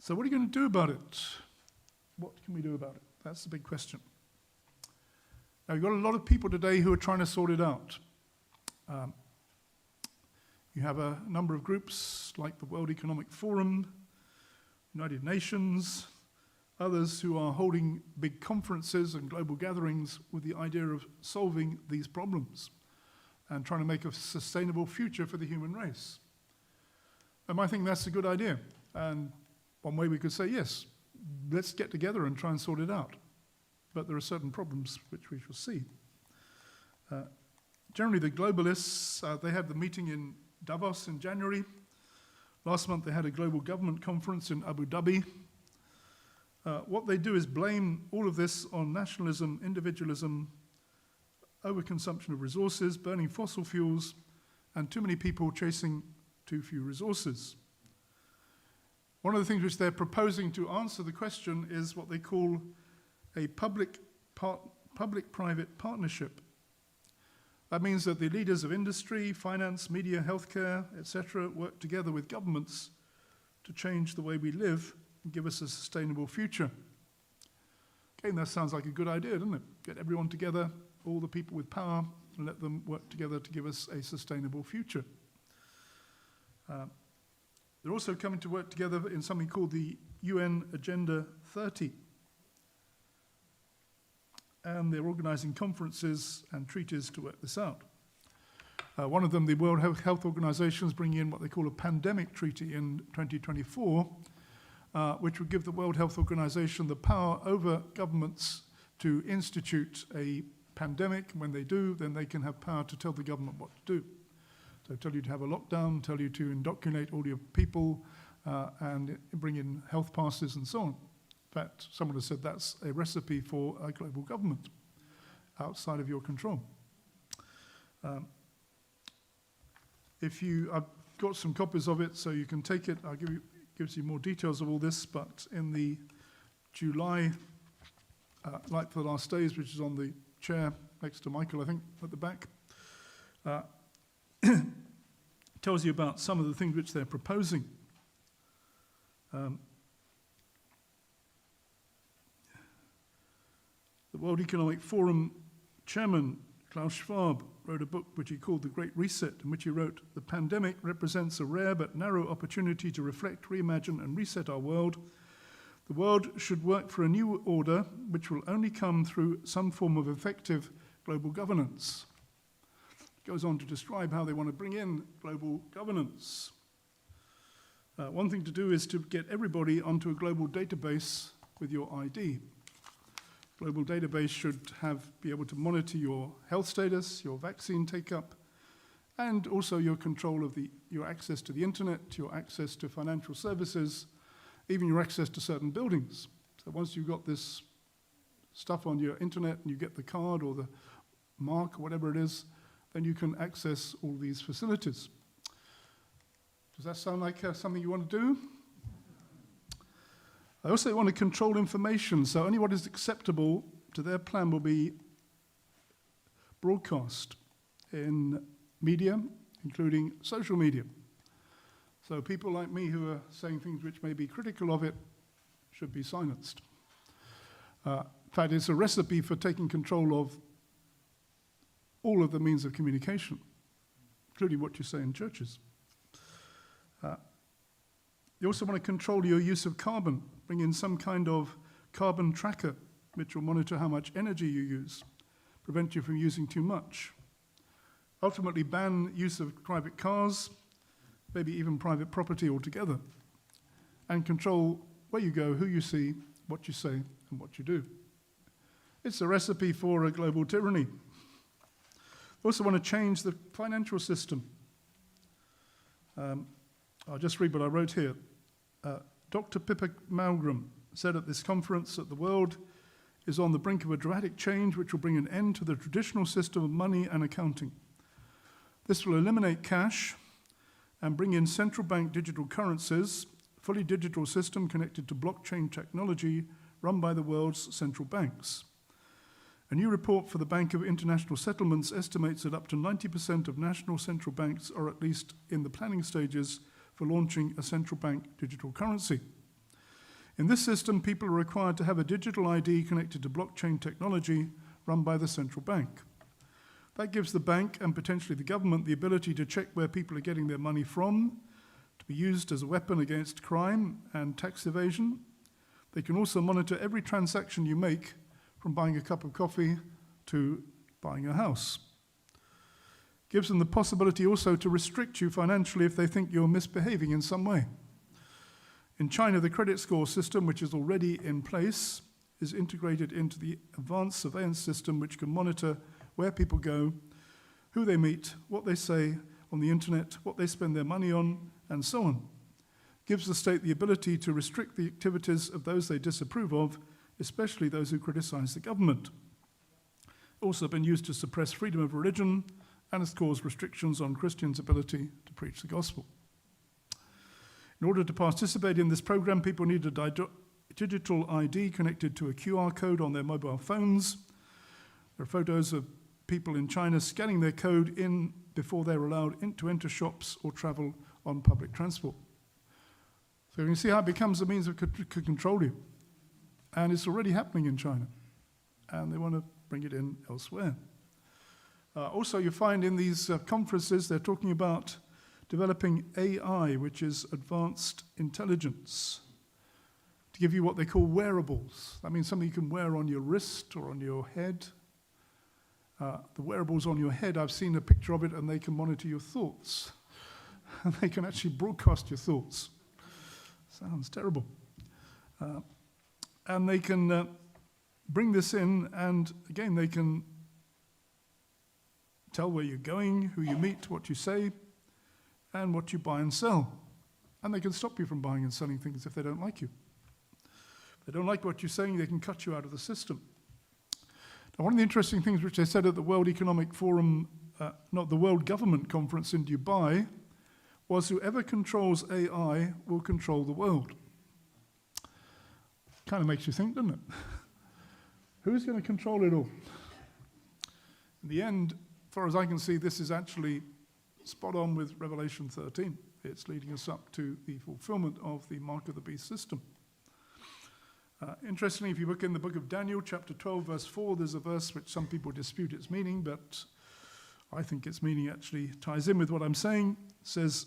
So what are you going to do about it? What can we do about it? That's the big question. Now, you've got a lot of people today who are trying to sort it out. You have a number of groups like the World Economic Forum, United Nations, others who are holding big conferences and global gatherings with the idea of solving these problems and trying to make a sustainable future for the human race. And I think that's a good idea. And one way we could say, yes, let's get together and try and sort it out. But there are certain problems which we shall see. Generally, the globalists, they had the meeting in Davos in January. Last month, they had a global government conference in Abu Dhabi. What they do is blame all of this on nationalism, individualism, overconsumption of resources, burning fossil fuels, and too many people chasing too few resources. One of the things which they're proposing to answer the question is what they call a public-private partnership. That means that the leaders of industry, finance, media, healthcare, etc., work together with governments to change the way we live and give us a sustainable future. Again, that sounds like a good idea, doesn't it? Get everyone together, all the people with power, and let them work together to give us a sustainable future. They're also coming to work together in something called the UN Agenda 30. And they're organizing conferences and treaties to work this out. One of them, the World Health Organization, is bringing in what they call a pandemic treaty in 2024, which would give the World Health Organization the power over governments to institute a pandemic. When they do, then they can have power to tell the government what to do. So tell you to have a lockdown, tell you to indoctrinate all your people, and bring in health passes and so on. In fact, someone has said that's a recipe for a global government outside of your control. I've got some copies of it, so you can take it. Gives you more details of all this, but in the July, Light for the Last Days, which is on the chair next to Michael, I think, at the back, tells you about some of the things which they're proposing. The World Economic Forum chairman, Klaus Schwab, wrote a book which he called The Great Reset, in which he wrote, "The pandemic represents a rare but narrow opportunity to reflect, reimagine, and reset our world. The world should work for a new order, which will only come through some form of effective global governance." Goes on to describe how they want to bring in global governance. One thing to do is to get everybody onto a global database with your ID. Global database should be able to monitor your health status, your vaccine take-up, and also your control of your access to the internet, your access to financial services, even your access to certain buildings. So once you've got this stuff on your internet and you get the card or the mark or whatever it is, then you can access all these facilities. Does that sound like something you want to do? I also want to control information, so only what is acceptable to their plan will be broadcast in media, including social media. So people like me who are saying things which may be critical of it should be silenced. In fact, it's a recipe for taking control of all of the means of communication, including what you say in churches. You also want to control your use of carbon, bring in some kind of carbon tracker, which will monitor how much energy you use, prevent you from using too much. Ultimately ban use of private cars, maybe even private property altogether, and control where you go, who you see, what you say, and what you do. It's a recipe for a global tyranny. We also want to change the financial system. I'll just read what I wrote here. Dr. Pippa Malmgren said at this conference that the world is on the brink of a dramatic change which will bring an end to the traditional system of money and accounting. This will eliminate cash and bring in central bank digital currencies, fully digital system connected to blockchain technology run by the world's central banks. A new report for the Bank of International Settlements estimates that up to 90% of national central banks are at least in the planning stages for launching a central bank digital currency. In this system, people are required to have a digital ID connected to blockchain technology run by the central bank. That gives the bank and potentially the government the ability to check where people are getting their money from, to be used as a weapon against crime and tax evasion. They can also monitor every transaction you make, from buying a cup of coffee to buying a house. Gives them the possibility also to restrict you financially if they think you're misbehaving in some way. In China, the credit score system, which is already in place, is integrated into the advanced surveillance system, which can monitor where people go, who they meet, what they say on the internet, what they spend their money on, and so on. Gives the state the ability to restrict the activities of those they disapprove of, especially those who criticize the government. Also been used to suppress freedom of religion and has caused restrictions on Christians' ability to preach the gospel. In order to participate in this program, people need a digital ID connected to a QR code on their mobile phones. There are photos of people in China scanning their code in before they're allowed to enter shops or travel on public transport. So you can see how it becomes a means of control you. And it's already happening in China. And they want to bring it in elsewhere. Also, you find in these conferences, they're talking about developing AI, which is advanced intelligence, to give you what they call wearables. That means something you can wear on your wrist or on your head. The wearables on your head, I've seen a picture of it, and they can monitor your thoughts. And they can actually broadcast your thoughts. Sounds terrible. And they can bring this in, and again, they can tell where you're going, who you meet, what you say, and what you buy and sell. And they can stop you from buying and selling things if they don't like you. If they don't like what you're saying, they can cut you out of the system. Now, one of the interesting things which they said at the World Economic Forum, not the World Government Conference in Dubai, was whoever controls AI will control the world. Kind of makes you think, doesn't it? Who's going to control it all? In the end, as far as I can see, this is actually spot on with Revelation 13. It's leading us up to the fulfillment of the Mark of the Beast system. Interestingly, if you look in the book of Daniel, chapter 12, verse 4, there's a verse which some people dispute its meaning, but I think its meaning actually ties in with what I'm saying. It says,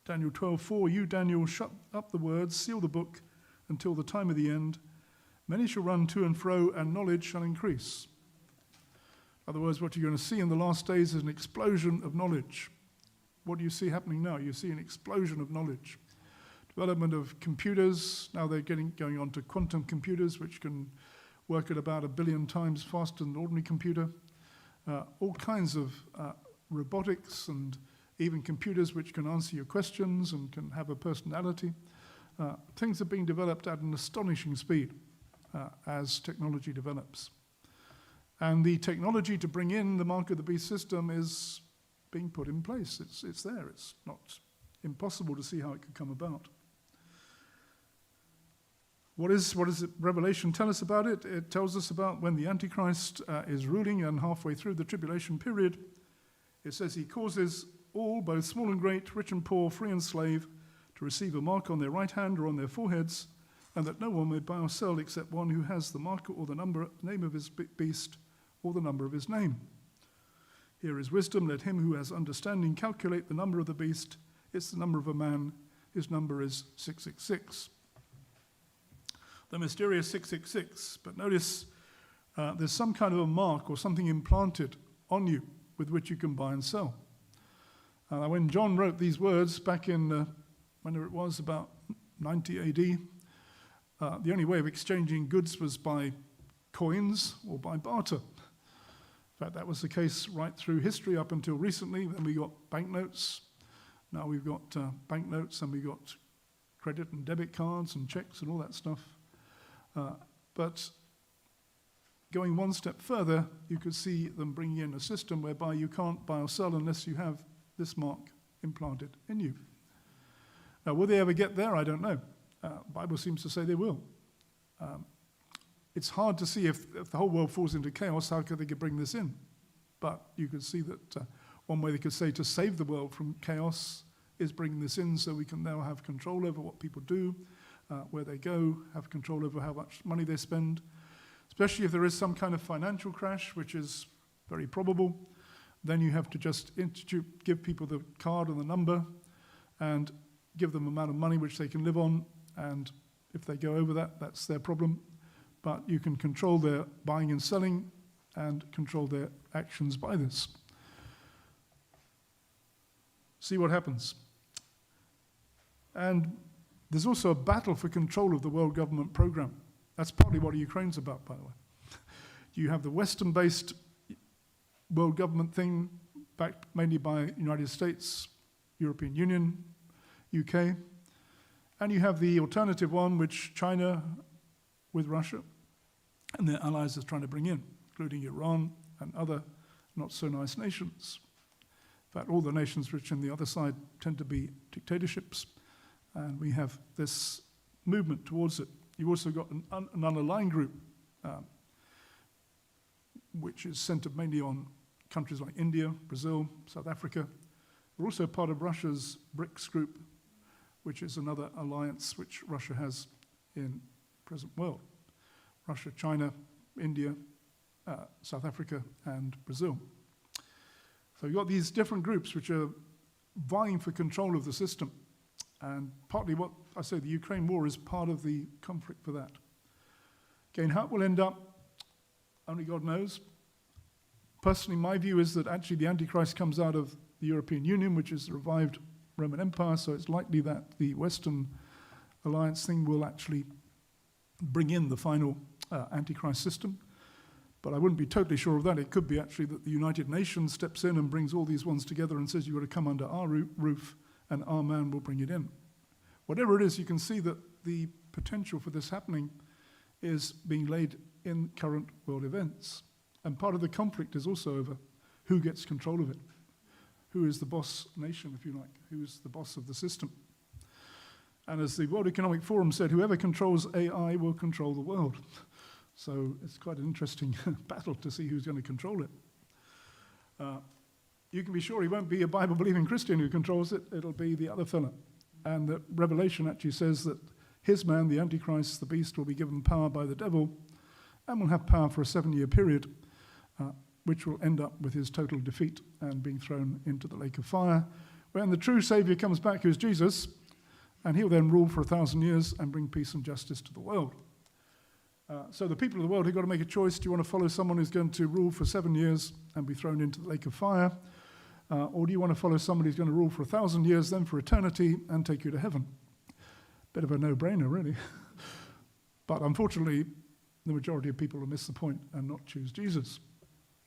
Daniel 12:4, you, Daniel, shut up the words, seal the book until the time of the end. Many shall run to and fro, and knowledge shall increase. In other words, what you're going to see in the last days is an explosion of knowledge. What do you see happening now? You see an explosion of knowledge. Development of computers. Now they're going on to quantum computers, which can work at about 1 billion times faster than an ordinary computer. All kinds of robotics and even computers which can answer your questions and can have a personality. Things are being developed at an astonishing speed as technology develops. And the technology to bring in the Mark of the Beast system is being put in place. It's there. It's not impossible to see how it could come about. What does Revelation tell us about it? It tells us about when the Antichrist is ruling, and halfway through the tribulation period, it says he causes all, both small and great, rich and poor, free and slave, to receive a mark on their right hand or on their foreheads, and that no one may buy or sell except one who has the mark or the name of his beast or the number of his name. Here is wisdom. Let him who has understanding calculate the number of the beast. It's the number of a man. His number is 666. The mysterious 666. But notice there's some kind of a mark or something implanted on you with which you can buy and sell. When John wrote these words back in, whenever it was, about 90 AD, the only way of exchanging goods was by coins or by barter. In fact, that was the case right through history up until recently. Then we got banknotes. Now we've got banknotes, and we've got credit and debit cards and checks and all that stuff. But going one step further, you could see them bringing in a system whereby you can't buy or sell unless you have this mark implanted in you. Now, will they ever get there? I don't know. The Bible seems to say they will. It's hard to see if the whole world falls into chaos, how could they bring this in? But you could see that one way they could say to save the world from chaos is bringing this in so we can now have control over what people do. where they go, have control over how much money they spend, especially if there is some kind of financial crash, which is very probable. Then you have to just give people the card and the number and give them an amount of money which they can live on, and if they go over that, that's their problem. But you can control their buying and selling and control their actions by this. See what happens. And there's also a battle for control of the world government program. That's partly what Ukraine's about, by the way. You have the Western-based world government thing, backed mainly by United States, European Union, UK, and you have the alternative one, which China with Russia and their allies is trying to bring in, including Iran and other not-so-nice nations. In fact, all the nations which on the other side tend to be dictatorships, and we have this movement towards it. You've also got an unaligned group, which is centered mainly on countries like India, Brazil, South Africa. We're also part of Russia's BRICS group, which is another alliance which Russia has in the present world. Russia, China, India, South Africa, and Brazil. So you've got these different groups which are vying for control of the system. And partly what I say, the Ukraine war is part of the conflict for that. Again, how it will end up, only God knows. Personally, my view is that actually the Antichrist comes out of the European Union, which is the revived Roman Empire, so it's likely that the Western alliance thing will actually bring in the final Antichrist system. But I wouldn't be totally sure of that. It could be actually that the United Nations steps in and brings all these ones together and says, you've got to come under our roof, and our man will bring it in. Whatever it is, you can see that the potential for this happening is being laid in current world events. And part of the conflict is also over who gets control of it. Who is the boss nation, if you like? Who is the boss of the system? And as the World Economic Forum said, whoever controls AI will control the world. So it's quite an interesting battle to see who's going to control it. You can be sure he won't be a Bible-believing Christian who controls it. It'll be the other fella. And the Revelation actually says that his man, the Antichrist, the beast, will be given power by the devil and will have power for a 7-year period, which will end up with his total defeat and being thrown into the lake of fire, when the true Savior comes back, who's Jesus, and he'll then rule for 1,000 years and bring peace and justice to the world. So the people of the world have got to make a choice. Do you want to follow someone who's going to rule for 7 years and be thrown into the lake of fire? Or do you want to follow somebody who's going to rule for 1,000 years, then for eternity, and take you to heaven? Bit of a no-brainer, really. But unfortunately, the majority of people will miss the point and not choose Jesus.